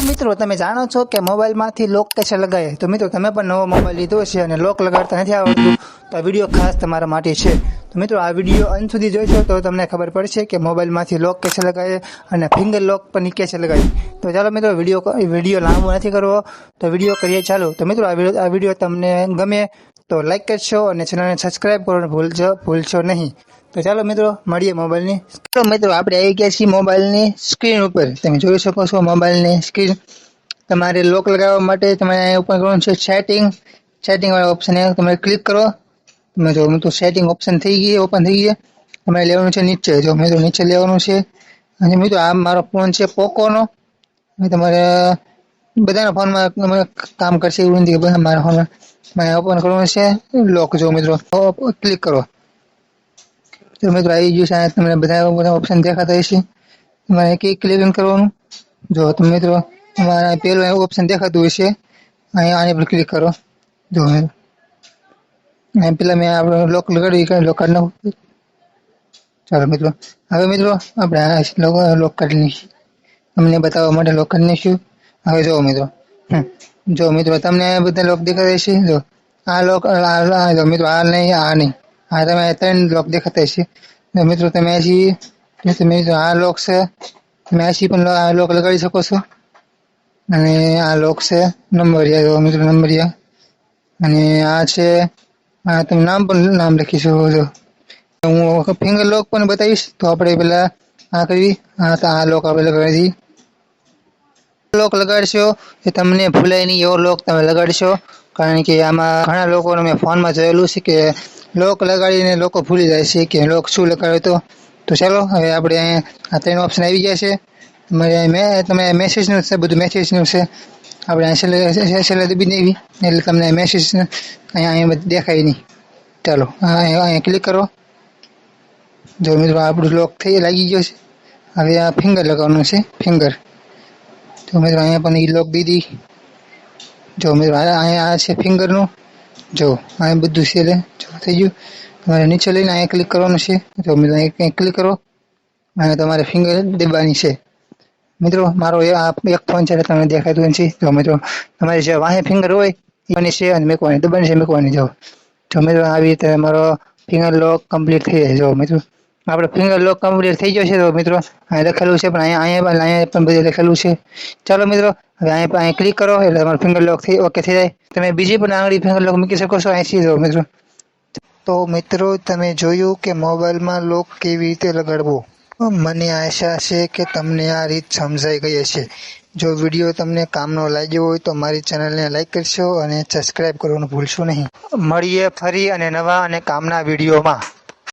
તો મિત્રો તમે જાણો છો કે મોબાઈલમાંથી લોક કેસે લગાવે? તો મિત્રો તમે પણ નવો મોબાઈલ લીધો છે અને લોક લગાડતા નથી આવડતું તો આ વિડીયો ખાસ તમારા માટે છે. તો મિત્રો આ વિડીયો અંત સુધી જોઈશો તો તમને ખબર પડશે કે મોબાઈલમાંથી લોક કેસે લગાવે અને ફિંગર લોક પણ કેસે લગાવે. તો ચાલો મિત્રો વિડીયો લાંબો નથી કરવો તો વિડીયો કરીએ ચાલો. તો મિત્રો આ વિડીયો તમને ગમે તો લાઈક કરશો અને ચેનલને સબસ્ક્રાઈબ કરવાનું ભૂલશો નહીં. તો ચાલો મિત્રો મળીએ મોબાઈલની. તો મિત્રો આપણે આવી ગયા છીએ મોબાઈલની સ્ક્રીન ઉપર. તમે જોઈ શકો છો મોબાઈલની સ્ક્રીન. તમારે લોક લગાવવા માટે તમારે અહીંયા ઉપર કરવાનું છે સેટિંગ વાળા ઓપ્શન તમે ક્લિક કરો. તમે જો મિત્રો સેટિંગ ઓપ્શન ઓપન થઈ ગઈ. તમારે લેવાનું છે નીચે. જો મિત્રો નીચે લેવાનું છે. અને મિત્રો આ મારો ફોન છે પોકોનો. તમારે બધાના ફોનમાં કામ કરશે એવું નથી કે મારા ફોનમાં મારે ઓપન કરવાનું છે લોક. જો મિત્રો ક્લિક કરો તો મિત્રો આવી ગયું છે. તમને બધા ઓપ્શન દેખાતા હશે. તમારે એક ક્લિક કરવાનું. જો તમે મિત્રો તમારા પેલું ઓપ્શન દેખાતું હશે આની પર ક્લિક કરો. જો પેલા મેં આપણે લોક લગાડી લોક કાઢી નાખું. ચાલો મિત્રો હવે મિત્રો આપણે લોક કાઢી નાખીએ. તમને બતાવવા માટે લોક કાઢી નાખ્યું. હવે જો મિત્રો તમને બધા લોક દેખાતા હશે. જો આ લોક જો મિત્રો આ નહીં આ તમે 3 લોક દેખાતા હશે. મિત્રો તમે આ લોક છે. તમે આસી પણ આ લોક લગાડી શકો છો. અને આ લોક છે નંબરિયા. જો મિત્રો નંબરિયા. અને આ છે આ તમે નામ લખી શકો છો. હું ફિંગર લોક પણ બતાવીશ. તો આપણે પેલા આ કરવી. આ લોક આપણે લગાડી લોક લગાડશો એ તમને ભૂલાય નહીં એવો લોક તમે લગાડશો. કારણ કે આમાં ઘણા લોકોને મેં ફોનમાં જોયેલું છે કે લોક લગાડીને લોકો ભૂલી જાય છે કે લોક શું લગાડ્યો. તો ચાલો હવે આપણે આ 3 ઓપ્શન આવી ગયા છે. તમે મેસેજનું છે, બધું મેસેજનું છે. આપણે છેલ્લે દબી દેવી એટલે તમને મેસેજ અહીંયા દેખાય નહીં. ચાલો અહીંયા ક્લિક કરો. જો મિત્રો આપણું લોક લાગી ગયો છે. હવે આ ફિંગર લગાવવાનું છે ફિંગર. તો મિત્રો અહીંયા પણ એ લોક દીધી. જો મિત્રો અહીંયા આ છે ફિંગરનું. જો અહીંયા બધું છે જો થઈ ગયું. તમારે નીચે લઈને અહીંયા ક્લિક કરવાનું છે. જો મિત્રો અહીંયા ક્લિક કરો અને તમારે ફિંગર દબાવવાની છે. મિત્રો મારો એક ફોન છે તમને દેખાતું નથી. જો મિત્રો તમારે જે વાહે ફિંગર હોય એ છે અને મૂકવાની જો મિત્રો આવી રીતે મારો ફિંગર લોક કમ્પ્લીટ થઈ જાય. જો મિત્રો આપણે ફિંગર લોક કમ્પ્લીટ થઈ ગયો છે. તો મિત્રો અહીં લખેલું છે પણ અહીંયા પણ બધું લખેલું છે. ચાલો મિત્રો હવે અહીંયા ક્લિક કરો એટલે તમારું ફિંગર લોક ઓકે થઈ જાય. તમે બીજી પણ આંગળી ફિંગર લોક મૂકી શકો છો અહીંથી. જો મિત્રો તો મિત્રો તમે જોયું કે મોબાઈલમાં લોક કેવી રીતે લગાડવો. મને આશા છે કે તમને આ રીત સમજાઈ ગઈ હશે. જો વિડીયો તમને કામનો લાગ્યો હોય તો મારી ચેનલને લાઈક કરશો અને સબસ્ક્રાઈબ કરવાનું ભૂલશો નહીં. મળીએ ફરી અને નવા અને કામના વિડીયોમાં.